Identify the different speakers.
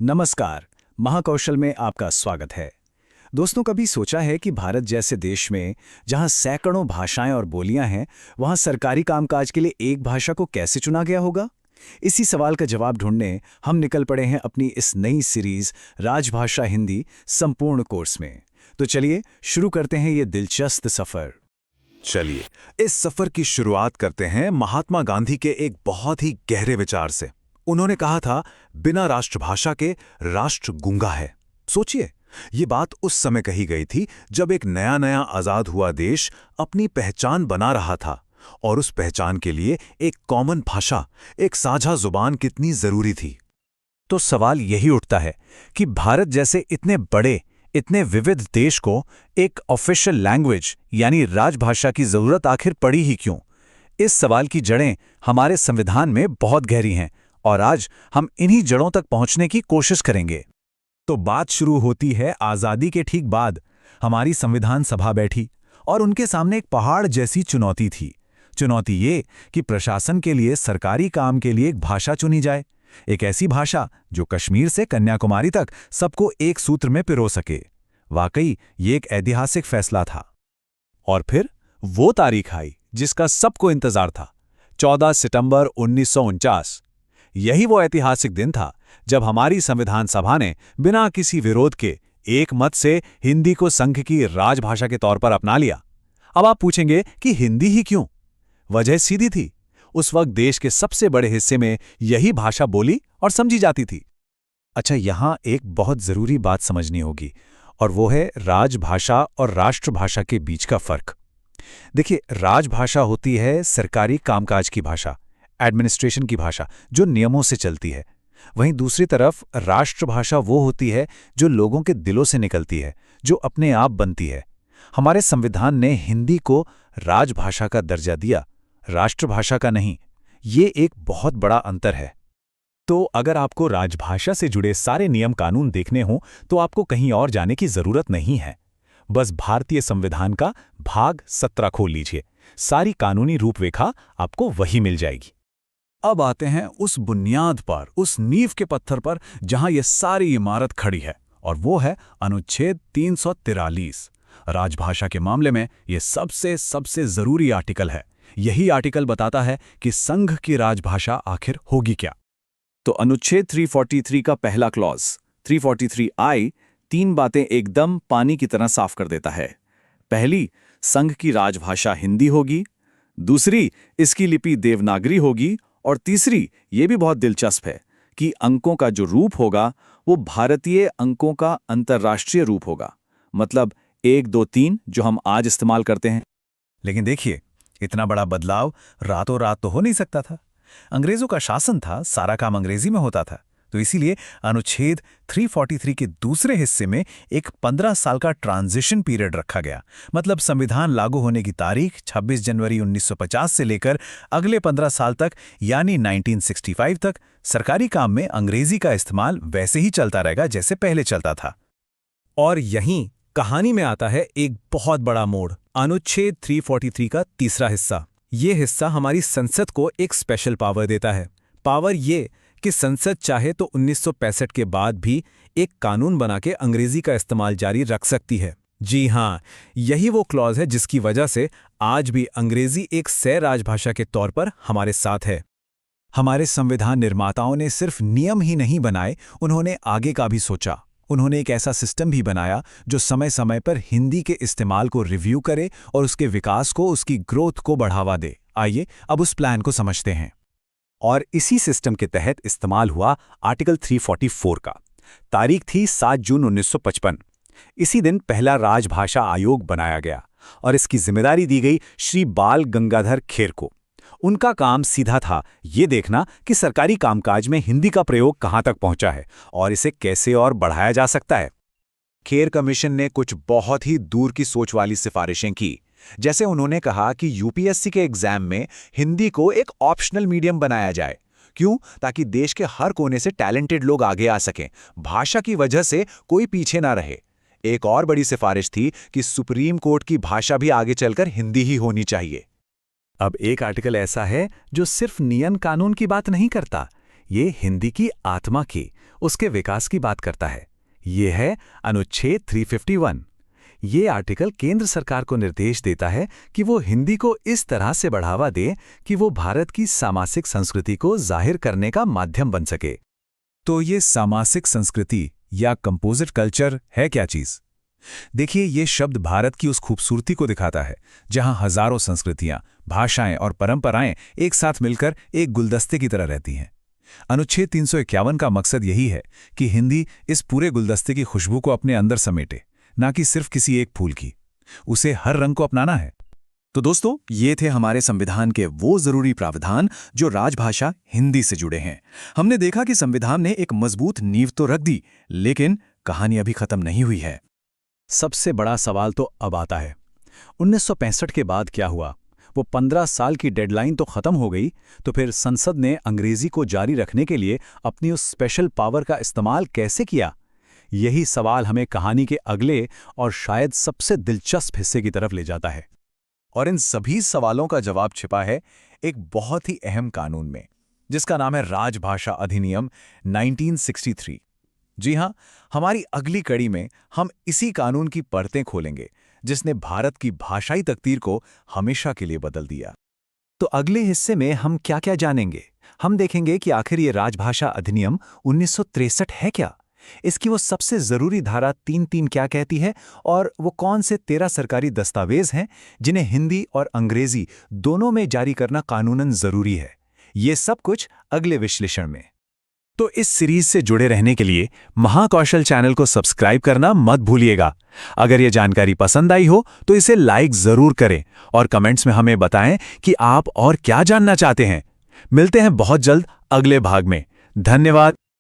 Speaker 1: नमस्कार। महाकौशल में आपका स्वागत है। दोस्तों, कभी सोचा है कि भारत जैसे देश में जहां सैकड़ों भाषाएं और बोलियां हैं, वहां सरकारी कामकाज के लिए एक भाषा को कैसे चुना गया होगा? इसी सवाल का जवाब ढूंढने हम निकल पड़े हैं अपनी इस नई सीरीज राजभाषा हिंदी संपूर्ण कोर्स में। तो चलिए शुरू करते हैं ये दिलचस्प सफर।
Speaker 2: चलिए इस सफर की शुरुआत करते हैं महात्मा गांधी के एक बहुत ही गहरे विचार से। उन्होंने कहा था, बिना राष्ट्रभाषा के राष्ट्र गूंगा है। सोचिए, ये बात उस समय कही गई थी जब एक नया नया आजाद हुआ देश अपनी पहचान बना रहा था, और उस पहचान के लिए एक कॉमन भाषा, एक साझा जुबान कितनी जरूरी थी।
Speaker 1: तो सवाल यही उठता है कि भारत जैसे इतने बड़े, इतने विविध देश को एक ऑफिशियल लैंग्वेज यानी राजभाषा की जरूरत आखिर पड़ी ही क्यों? इस सवाल की जड़ें हमारे संविधान में बहुत गहरी हैं, और आज हम इन्हीं जड़ों तक पहुंचने की कोशिश करेंगे। तो बात शुरू होती है आजादी के ठीक बाद। हमारी संविधान सभा बैठी और उनके सामने एक पहाड़ जैसी चुनौती थी। चुनौती ये कि प्रशासन के लिए, सरकारी काम के लिए एक भाषा चुनी जाए, एक ऐसी भाषा जो कश्मीर से कन्याकुमारी तक सबको एक सूत्र में पिरो सके। वाकई ये एक ऐतिहासिक फैसला था। और फिर वो तारीख आई जिसका सबको इंतजार था, 14 सितंबर 1949। यही वो ऐतिहासिक दिन था जब हमारी संविधान सभा ने बिना किसी विरोध के एक मत से हिंदी को संघ की राजभाषा के तौर पर अपना लिया। अब आप पूछेंगे कि हिंदी ही क्यों? वजह सीधी थी, उस वक्त देश के सबसे बड़े हिस्से में यही भाषा बोली और समझी जाती थी। अच्छा, यहां एक बहुत जरूरी बात समझनी होगी, और वो है राजभाषा और राष्ट्रभाषा के बीच का फर्क। देखिए, राजभाषा होती है सरकारी कामकाज की भाषा, एडमिनिस्ट्रेशन की भाषा, जो नियमों से चलती है। वहीं दूसरी तरफ राष्ट्रभाषा वो होती है जो लोगों के दिलों से निकलती है, जो अपने आप बनती है। हमारे संविधान ने हिंदी को राजभाषा का दर्जा दिया, राष्ट्रभाषा का नहीं। ये एक बहुत बड़ा अंतर है। तो अगर आपको राजभाषा से जुड़े सारे नियम कानून देखने हों तो आपको कहीं और जाने की जरूरत नहीं है। बस भारतीय संविधान का भाग 17 खोल लीजिए, सारी कानूनी रूपरेखा आपको वही मिल जाएगी। अब आते हैं उस बुनियाद पर, उस नींव के पत्थर पर जहां ये सारी इमारत खड़ी है, और वो है अनुच्छेद 343। राजभाषा के मामले में ये सबसे जरूरी आर्टिकल है। यही आर्टिकल बताता है कि संघ की राजभाषा आखिर होगी क्या। तो अनुच्छेद 343 का पहला क्लॉज 343I 3 बातें एकदम पानी की तरह साफ कर देता है। पहली, संघ की राजभाषा हिंदी होगी। दूसरी, इसकी लिपि देवनागरी होगी। और तीसरी, ये भी बहुत दिलचस्प है कि अंकों का जो रूप होगा वो भारतीय अंकों का अंतर्राष्ट्रीय रूप होगा, मतलब 1 2 3 जो हम आज इस्तेमाल करते हैं। लेकिन देखिए, इतना बड़ा बदलाव रातों रात तो हो नहीं सकता था। अंग्रेजों का शासन था, सारा काम अंग्रेजी में होता था। तो इसीलिए अनुच्छेद 343 के दूसरे हिस्से में एक 15 साल का ट्रांजिशन पीरियड रखा गया। मतलब संविधान लागू होने की तारीख 26 जनवरी 1950 से लेकर अगले 15 साल तक, यानी 1965 तक, सरकारी काम में अंग्रेजी का इस्तेमाल वैसे ही चलता रहेगा जैसे पहले चलता था। और यहीं कहानी में आता है एक बहुत बड़ा मोड़, अनुच्छेद 343 का तीसरा हिस्सा। ये हिस्सा हमारी संसद को एक स्पेशल पावर देता है। पावर ये कि संसद चाहे तो 1965 के बाद भी एक कानून बना के अंग्रेजी का इस्तेमाल जारी रख सकती है। जी हां, यही वो क्लॉज है जिसकी वजह से आज भी अंग्रेजी एक सह राजभाषा के तौर पर हमारे साथ है। हमारे संविधान निर्माताओं ने सिर्फ नियम ही नहीं बनाए, उन्होंने आगे का भी सोचा। उन्होंने एक ऐसा सिस्टम भी बनाया जो समय समय पर हिंदी के इस्तेमाल को रिव्यू करे और उसके विकास को, उसकी ग्रोथ को बढ़ावा दे। आइए अब उस प्लान को समझते हैं। और इसी सिस्टम के तहत इस्तेमाल हुआ आर्टिकल 344 का। तारीख थी 7 जून 1955। इसी दिन पहला राजभाषा आयोग बनाया गया और इसकी जिम्मेदारी दी गई श्री बाल गंगाधर खेर को। उनका काम सीधा था ये देखना कि सरकारी कामकाज में हिंदी का प्रयोग कहां तक पहुंचा है और इसे कैसे और बढ़ाया जा सकता है। खेर कमीशन ने कुछ बहुत ही दूर की सोच वाली सिफारिशें की। जैसे उन्होंने कहा कि यूपीएससी के एग्जाम में हिंदी को एक ऑप्शनल मीडियम बनाया जाए। क्यों? ताकि देश के हर कोने से टैलेंटेड लोग आगे आ सकें, भाषा की वजह से कोई पीछे ना रहे। एक और बड़ी सिफारिश थी कि सुप्रीम कोर्ट की भाषा भी आगे चलकर हिंदी ही होनी चाहिए। अब एक आर्टिकल ऐसा है जो सिर्फ नियम कानून की बात नहीं करता, ये हिंदी की आत्मा की, उसके विकास की बात करता है। ये है अनुच्छेद 351। ये आर्टिकल केंद्र सरकार को निर्देश देता है कि वो हिंदी को इस तरह से बढ़ावा दे कि वो भारत की सामासिक संस्कृति को जाहिर करने का माध्यम बन सके।
Speaker 2: तो ये सामासिक संस्कृति या कंपोजिट कल्चर है क्या चीज? देखिए, ये शब्द भारत की उस खूबसूरती को दिखाता है जहां हजारों संस्कृतियां, भाषाएं और परंपराएं एक साथ मिलकर एक गुलदस्ते की तरह रहती हैं। अनुच्छेद 351 का मकसद यही है कि हिंदी इस पूरे गुलदस्ते की खुशबू को अपने अंदर समेटे, ना कि सिर्फ किसी एक फूल की। उसे हर रंग को अपनाना है।
Speaker 1: तो दोस्तों, ये थे हमारे संविधान के वो जरूरी प्रावधान जो राजभाषा हिंदी से जुड़े हैं। हमने देखा कि संविधान ने एक मजबूत नींव तो रख दी, लेकिन कहानी अभी खत्म नहीं हुई है। सबसे बड़ा सवाल तो अब आता है, 1965 के बाद क्या हुआ? वो 15 साल की डेडलाइन तो खत्म हो गई, तो फिर संसद ने अंग्रेजी को जारी रखने के लिए अपनी उस स्पेशल पावर का इस्तेमाल कैसे किया? यही सवाल हमें कहानी के अगले और शायद सबसे दिलचस्प हिस्से की तरफ ले जाता है।
Speaker 2: और इन सभी सवालों का जवाब छिपा है एक बहुत ही अहम कानून में, जिसका नाम है राजभाषा अधिनियम 1963। जी हां, हमारी अगली कड़ी में हम इसी कानून की परतें खोलेंगे जिसने भारत की भाषाई तकदीर को हमेशा के लिए बदल दिया।
Speaker 1: तो अगले हिस्से में हम क्या-क्या जानेंगे? हम देखेंगे कि आखिर ये राजभाषा अधिनियम 1963 है क्या? इसकी वो सबसे जरूरी धारा 3(3) क्या कहती है, और वो कौन से 13 सरकारी दस्तावेज हैं जिन्हें हिंदी और अंग्रेजी दोनों में जारी करना कानूनन जरूरी है। ये सब कुछ अगले विश्लेषण में। तो इस सीरीज से जुड़े रहने के लिए महाकौशल चैनल को सब्सक्राइब करना मत भूलिएगा। अगर ये जानकारी पसंद आई हो तो इसे लाइक जरूर करें और कमेंट्स में हमें बताएं कि आप और क्या जानना चाहते हैं। मिलते हैं बहुत जल्द अगले भाग में। धन्यवाद।